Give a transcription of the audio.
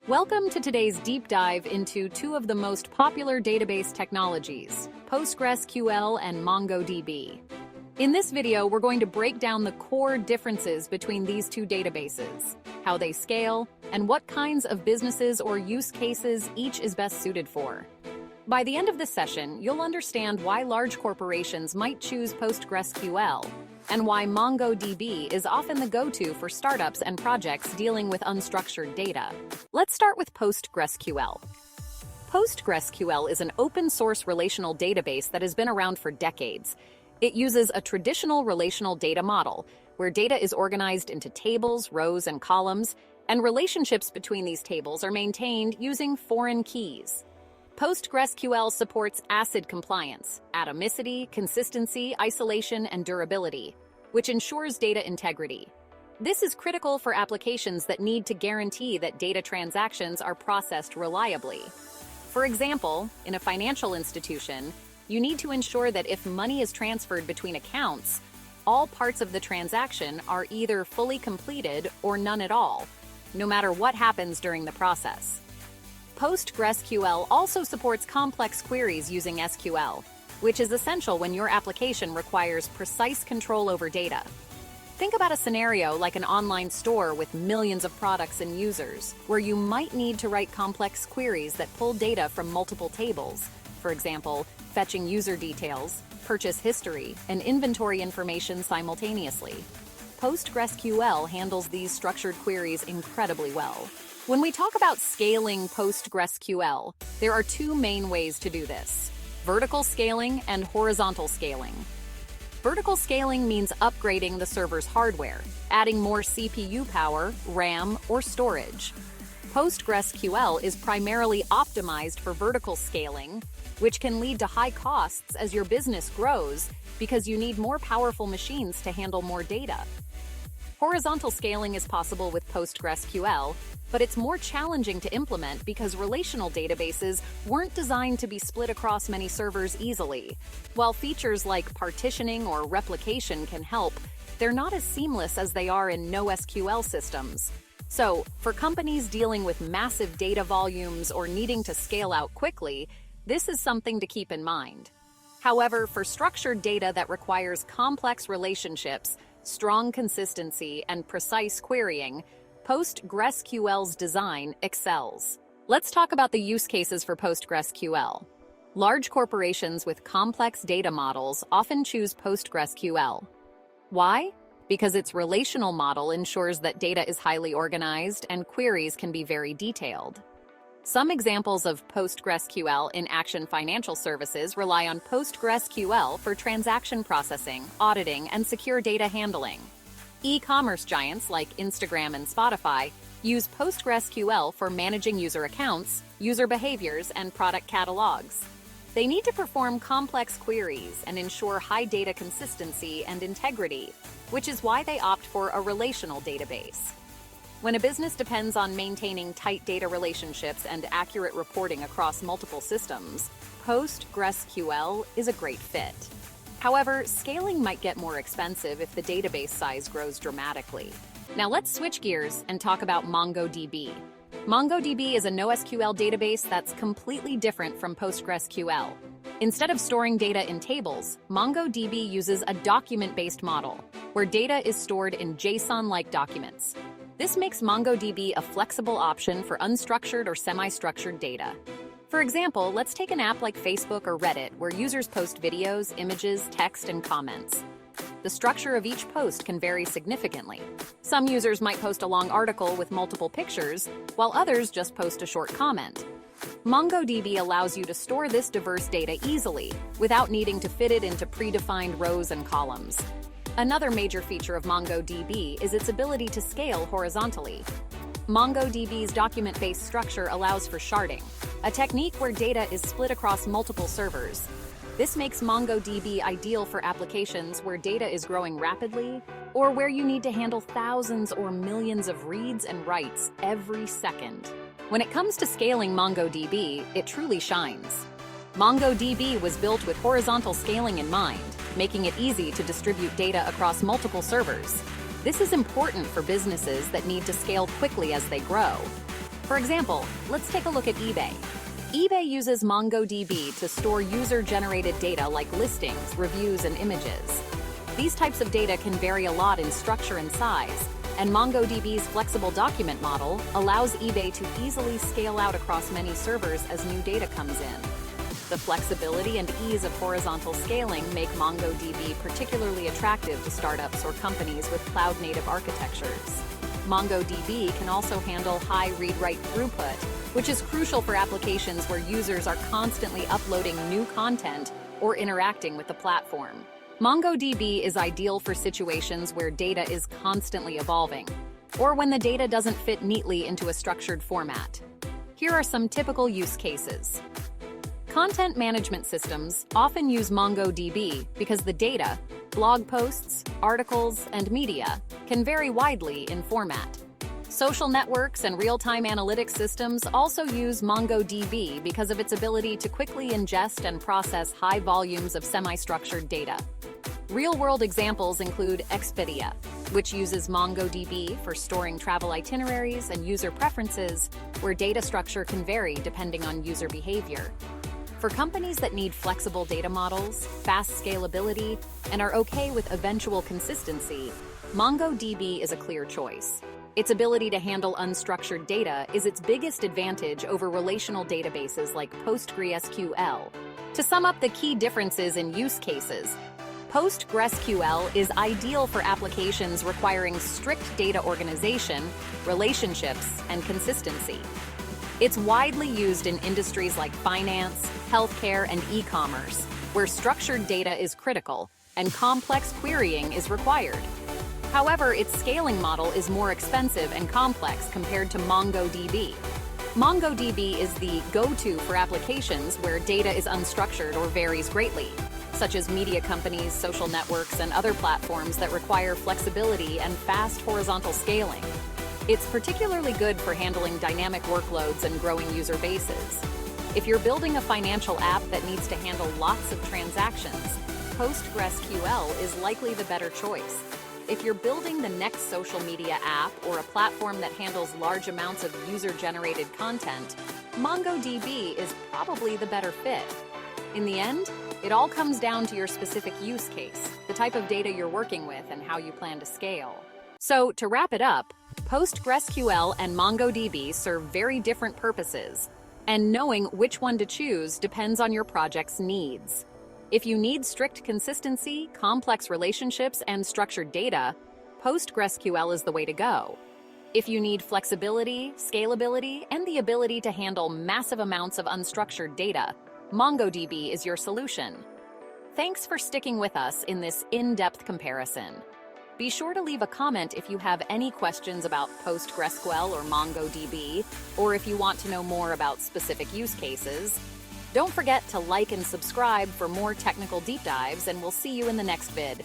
Welcome to today's deep dive into two of the most popular database technologies, PostgreSQL and MongoDB. In this video, we're going to break down the core differences between these two databases, how they scale, and what kinds of businesses or use cases each is best suited for. By the end of this session, you'll understand why large corporations might choose PostgreSQL and why MongoDB is often the go-to for startups and projects dealing with unstructured data. Let's start with PostgreSQL. PostgreSQL is an open-source relational database that has been around for decades. It uses a traditional relational data model, where data is organized into tables, rows, and columns, and relationships between these tables are maintained using foreign keys. PostgreSQL supports ACID compliance, atomicity, consistency, isolation, and durability, which ensures data integrity. This is critical for applications that need to guarantee that data transactions are processed reliably. For example, in a financial institution, you need to ensure that if money is transferred between accounts, all parts of the transaction are either fully completed or none at all, no matter what happens during the process. PostgreSQL also supports complex queries using SQL, which is essential when your application requires precise control over data. Think about a scenario like an online store with millions of products and users, where you might need to write complex queries that pull data from multiple tables, for example, fetching user details, purchase history, and inventory information simultaneously. PostgreSQL handles these structured queries incredibly well. When we talk about scaling PostgreSQL, there are two main ways to do this: vertical scaling and horizontal scaling. Vertical scaling means upgrading the server's hardware, adding more CPU power, RAM, or storage. PostgreSQL is primarily optimized for vertical scaling, which can lead to high costs as your business grows because you need more powerful machines to handle more data. Horizontal scaling is possible with PostgreSQL, but it's more challenging to implement because relational databases weren't designed to be split across many servers easily. While features like partitioning or replication can help, they're not as seamless as they are in NoSQL systems. So, for companies dealing with massive data volumes or needing to scale out quickly, this is something to keep in mind. However, for structured data that requires complex relationships, strong consistency, and precise querying, PostgreSQL's design excels. Let's talk about the use cases for PostgreSQL. Large corporations with complex data models often choose PostgreSQL. Why? Because its relational model ensures that data is highly organized and queries can be very detailed. Some examples of PostgreSQL in action financial services rely on PostgreSQL for transaction processing, auditing, and secure data handling. E-commerce giants like Instagram and Spotify use PostgreSQL for managing user accounts, user behaviors, and product catalogs. They need to perform complex queries and ensure high data consistency and integrity, which is why they opt for a relational database. When a business depends on maintaining tight data relationships and accurate reporting across multiple systems, PostgreSQL is a great fit. However, scaling might get more expensive if the database size grows dramatically. Now let's switch gears and talk about MongoDB. MongoDB is a NoSQL database that's completely different from PostgreSQL. Instead of storing data in tables, MongoDB uses a document-based model, where data is stored in JSON-like documents. This makes MongoDB a flexible option for unstructured or semi-structured data. For example, let's take an app like Facebook or Reddit, where users post videos, images, text, and comments. The structure of each post can vary significantly. Some users might post a long article with multiple pictures, while others just post a short comment. MongoDB allows you to store this diverse data easily, without needing to fit it into predefined rows and columns. Another major feature of MongoDB is its ability to scale horizontally. MongoDB's document-based structure allows for sharding, a technique where data is split across multiple servers. This makes MongoDB ideal for applications where data is growing rapidly or where you need to handle thousands or millions of reads and writes every second. When it comes to scaling MongoDB, it truly shines. MongoDB was built with horizontal scaling in mind, making it easy to distribute data across multiple servers. This is important for businesses that need to scale quickly as they grow. For example, let's take a look at eBay. eBay uses MongoDB to store user-generated data like listings, reviews, and images. These types of data can vary a lot in structure and size, and MongoDB's flexible document model allows eBay to easily scale out across many servers as new data comes in. The flexibility and ease of horizontal scaling make MongoDB particularly attractive to startups or companies with cloud-native architectures. MongoDB can also handle high read-write throughput, which is crucial for applications where users are constantly uploading new content or interacting with the platform. MongoDB is ideal for situations where data is constantly evolving, or when the data doesn't fit neatly into a structured format. Here are some typical use cases. Content management systems often use MongoDB because the data, blog posts, articles, and media, can vary widely in format. Social networks and real-time analytics systems also use MongoDB because of its ability to quickly ingest and process high volumes of semi-structured data. Real-world examples include Expedia, which uses MongoDB for storing travel itineraries and user preferences, where data structure can vary depending on user behavior. For companies that need flexible data models, fast scalability, and are okay with eventual consistency, MongoDB is a clear choice. Its ability to handle unstructured data is its biggest advantage over relational databases like PostgreSQL. To sum up the key differences in use cases, PostgreSQL is ideal for applications requiring strict data organization, relationships, and consistency. It's widely used in industries like finance, healthcare, and e-commerce, where structured data is critical and complex querying is required. However, its scaling model is more expensive and complex compared to MongoDB. MongoDB is the go-to for applications where data is unstructured or varies greatly, such as media companies, social networks, and other platforms that require flexibility and fast horizontal scaling. It's particularly good for handling dynamic workloads and growing user bases. If you're building a financial app that needs to handle lots of transactions, PostgreSQL is likely the better choice. If you're building the next social media app or a platform that handles large amounts of user-generated content, MongoDB is probably the better fit. In the end, it all comes down to your specific use case, the type of data you're working with, and how you plan to scale. So, to wrap it up, PostgreSQL and MongoDB serve very different purposes, and knowing which one to choose depends on your project's needs. If you need strict consistency, complex relationships, and structured data, PostgreSQL is the way to go. If you need flexibility, scalability, and the ability to handle massive amounts of unstructured data, MongoDB is your solution. Thanks for sticking with us in this in-depth comparison. Be sure to leave a comment if you have any questions about PostgreSQL or MongoDB, or if you want to know more about specific use cases. Don't forget to like and subscribe for more technical deep dives, and we'll see you in the next vid.